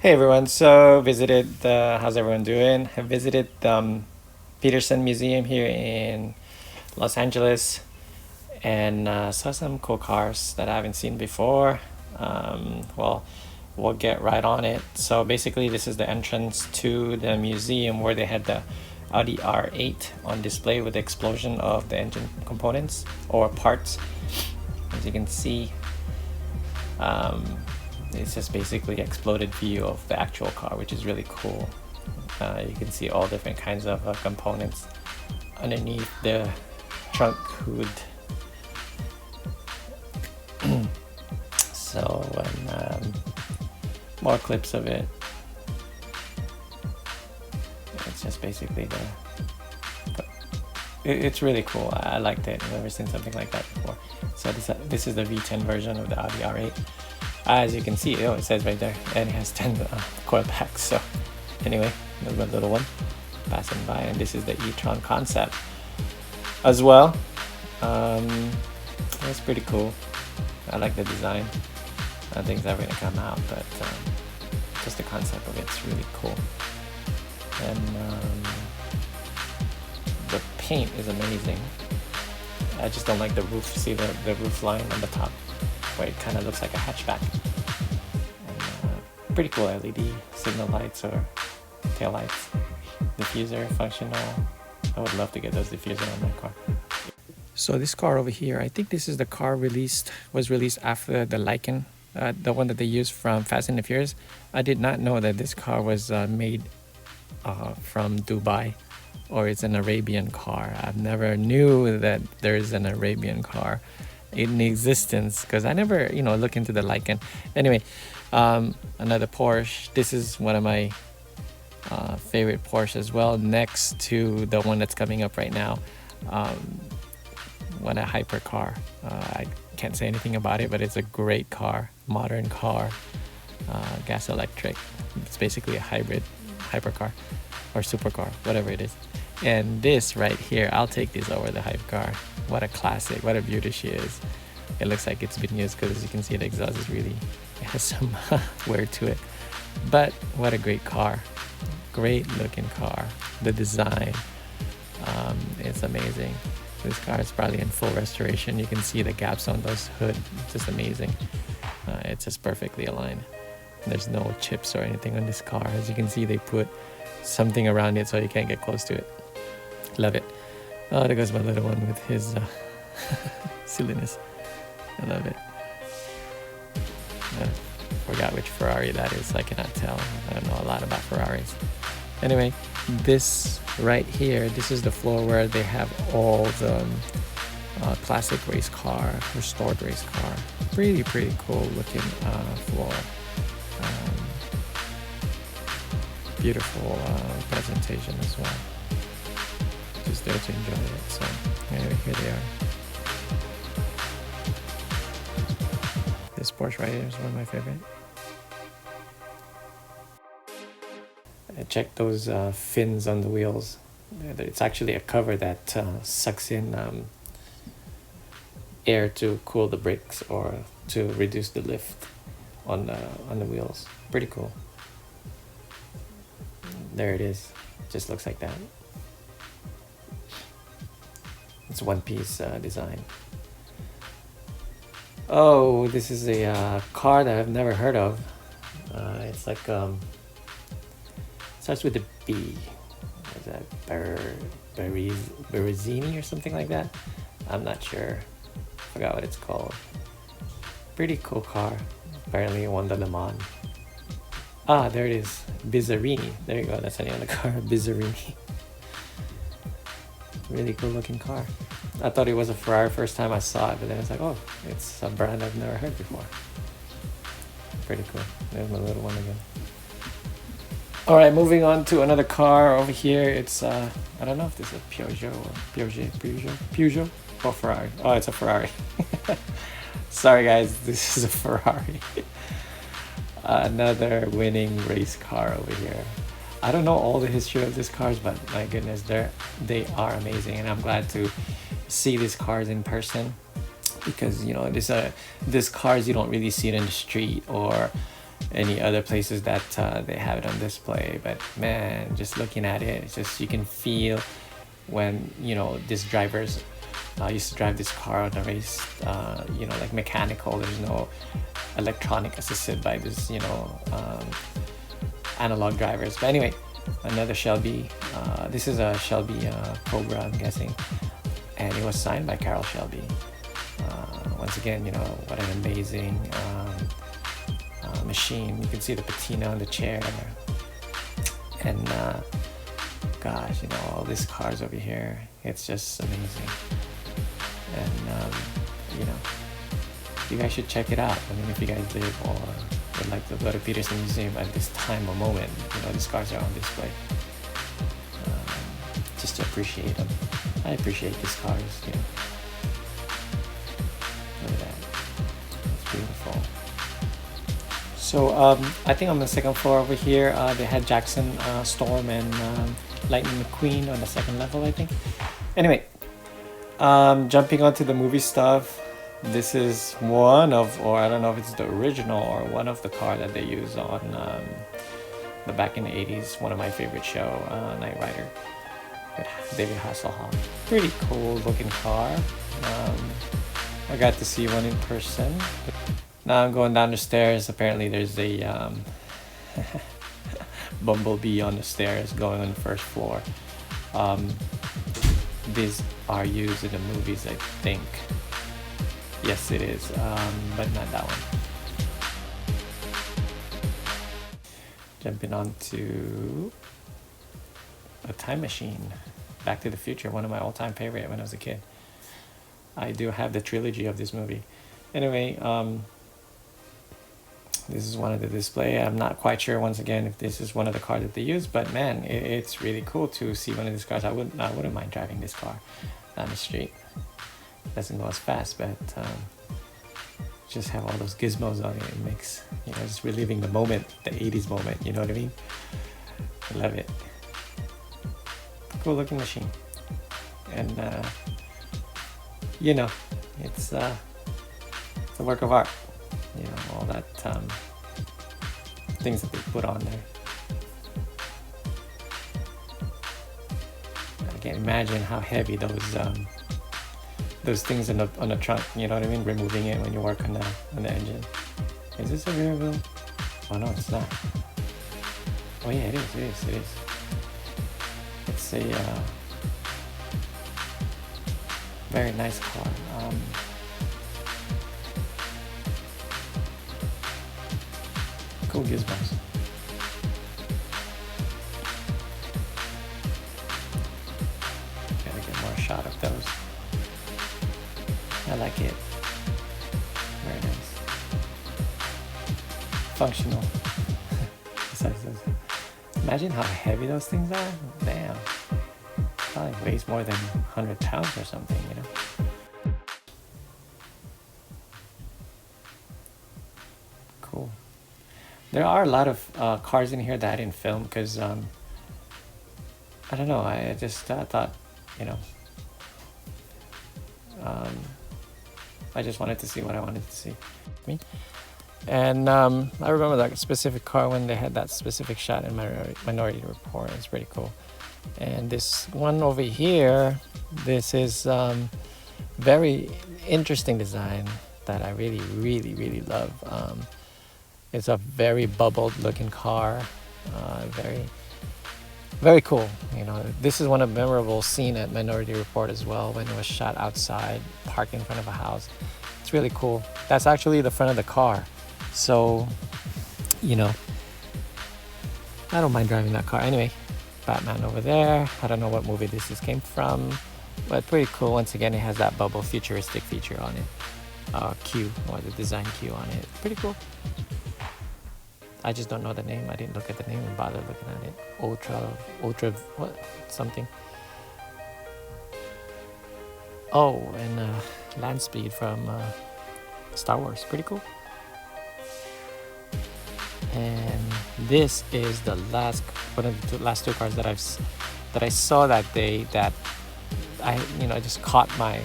Hey everyone, so visited how's everyone doing? I visited Petersen Museum here in Los Angeles and saw some cool cars that I haven't seen before. Well, we'll get right on it. So basically, this is the entrance to the museum where they had the Audi R8 on display with the explosion of the engine components or parts. As you can see, um, it's just basically exploded view of the actual car, which is really cool. You can see all different kinds of components underneath the trunk hood. So, more clips of it. It's just basically it's really cool. I liked it. I've never seen something like that before. So this is the V10 version of the Audi R8. As you can see, it says right there, and it has 10 coil packs. So anyway, there's my little one passing by, and this is the e-Tron concept as well. It's pretty cool. I like the design. I think they're going to come out, but just the concept of it's really cool. And the paint is amazing. I just don't like the roof. See the roof line on the top, where it kind of looks like a hatchback. And, pretty cool LED signal lights or tail lights. Diffuser functional. I would love to get those diffusers on my car. So this car over here, I think this is the car was released after the Lycan, the one that they used from Fast and the Furious. I did not know that this car was made from Dubai, or it's an Arabian car. I've never knew that there's an Arabian car in existence, because I never look into the Lycan. Anyway, another Porsche. This is one of my favorite Porsche as well, next to the one that's coming up right now. What a hypercar. I can't say anything about it, but it's a great car, modern car, gas electric. It's basically a hybrid hypercar or supercar, whatever it is. And this right here, I'll take this over the hypercar. What a classic, what a beauty she is. It looks like it's been used, because as you can see, the exhaust is really, it has some wear to it. But what a great car. Great looking car. The design, it's amazing. This car is probably in full restoration. You can see the gaps on those hood. It's just amazing. It's just perfectly aligned. There's no chips or anything on this car. As you can see, they put something around it so you can't get close to it. Love it. Oh, there goes my little one with his silliness. I love it. I forgot which Ferrari that is. I cannot tell. I don't know a lot about Ferraris. Anyway, this right here, this is the floor where they have all the classic race car, restored race car. Pretty cool looking floor. Beautiful presentation as well. Just there to enjoy it. So anyway, here they are. This Porsche right here is one of my favorite. Check those fins on the wheels. It's actually a cover that sucks in air to cool the brakes or to reduce the lift on the wheels. Pretty cool. There it is. Just looks like that. It's one piece design. Oh, this is a car that I've never heard of. It's like starts with a B. What is that? Berezini or something like that? I'm not sure. Forgot what it's called. Pretty cool car. Apparently it won the Le Mans. Ah, there it is. Bizzarini. There you go. That's the name of the car. Bizzarini. Really cool looking car. I thought it was a Ferrari first time I saw it, but then it's like, oh, it's a brand I've never heard before. Pretty cool. There's my little one again. Alright, moving on to another car over here. It's, I don't know if this is a Peugeot or Ferrari. Oh, it's a Ferrari. Sorry guys, this is a Ferrari. Another winning race car over here. I don't know all the history of these cars, but my goodness, they are amazing, and I'm glad to see these cars in person, because these cars, you don't really see it in the street or any other places that they have it on display. But man, just looking at it, it's just, you can feel when, you know, these drivers used to drive this car on the race, you know, like mechanical. There's no electronic assisted by this, you know, analog drivers. But anyway, another Shelby. This is a Shelby Cobra, I'm guessing, and it was signed by Carroll Shelby. Once again, you know, what an amazing machine. You can see the patina on the chair, and gosh, you know, all these cars over here, it's just amazing. And you know, you guys should check it out. I mean, if you guys live or would like to go to Petersen Museum at this time or moment, you know, these cars are on display, just to appreciate them. I appreciate these cars, you know. Look at that, it's beautiful. So I think on the second floor over here, they had Jackson Storm and Lightning McQueen on the second level, I think. Anyway, jumping onto the movie stuff, this is one of, or I don't know if it's the original or one of the car that they use on the back in the 80s, one of my favorite show, Knight Rider, with David Hasselhoff. Pretty cool looking car. I got to see one in person. Now I'm going down the stairs. Apparently there's a bumblebee on the stairs going on the first floor. These are used in the movies, I think. Yes, it is, but not that one. Jumping on to a time machine. Back to the Future, one of my all-time favorite when I was a kid. I do have the trilogy of this movie. Anyway, this is one of the display. I'm not quite sure, once again, if this is one of the cars that they use, but man, it's really cool to see one of these cars. I wouldn't mind driving this car down the street. Doesn't go as fast, but just have all those gizmos on it. It makes, you know, just reliving the moment, the 80s moment, you know what I mean? I love it. Cool looking machine. And you know, it's a work of art. You know, all that things that they put on there. I can't imagine how heavy those things on the trunk, you know what I mean? Removing it when you work on the engine. Is this a rear wheel? Oh no, it's not. Oh yeah, it is. It's a very nice car. Cool gizmos. Gotta get more shot of those. I like it. Very nice. Functional. Imagine how heavy those things are. Damn. Probably weighs more than 100 pounds or something, you know. Cool. There are a lot of cars in here that I didn't film because, I don't know, I just thought, you know, I just wanted to see what I wanted to see. And I remember that specific car when they had that specific shot in Minority Report. It's pretty cool. And this one over here, this is very interesting design that I really love. It's a very bubbled looking car, very cool. You know, this is one of the memorable scene at Minority Report as well, when it was shot outside, parked in front of a house. It's really cool. That's actually the front of the car. So, you know, I don't mind driving that car. Anyway, Batman over there. I don't know what movie this came from, but pretty cool. Once again, it has that bubble futuristic feature on it. Q, or the design Q on it. Pretty cool. I just don't know the name. I didn't look at the name and bother looking at it. Ultra, what? Something. Oh, and land speed from Star Wars. Pretty cool. And this is the one of the last two cars that I saw that day that I just caught my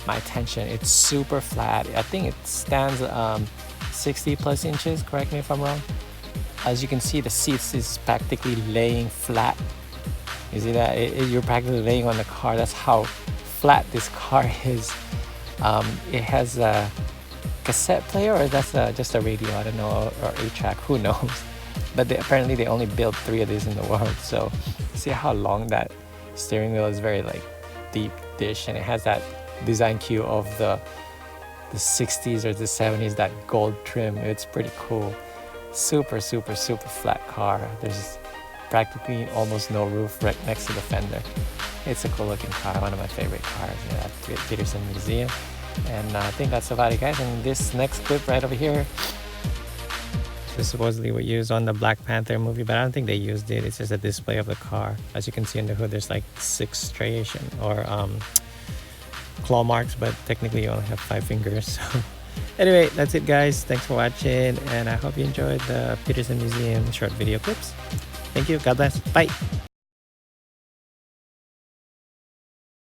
attention. It's super flat. I think it stands 60 plus inches. Correct me if I'm wrong. as you can see, the seats is practically laying flat. You see that? You're practically laying on the car. That's how flat this car is. It has a cassette player, or that's just a radio, I don't know, or 8-track, who knows. But apparently they only built 3 of these in the world. So see how long that steering wheel is, very like deep dish, and it has that design cue of the 60s or the 70s, that gold trim. It's pretty cool. Super flat car. There's practically almost no roof right next to the fender. It's a cool looking car, one of my favorite cars at Petersen Museum. And I think that's about it, guys. And this next clip right over here, this supposedly was used on the Black Panther movie, but I don't think they used it. It's just a display of the car. As you can see in the hood, there's like 6 striation or claw marks, but technically you only have 5 fingers. So anyway, that's it, guys. Thanks for watching, and I hope you enjoyed the Petersen Museum short video clips. Thank you. God bless. Bye.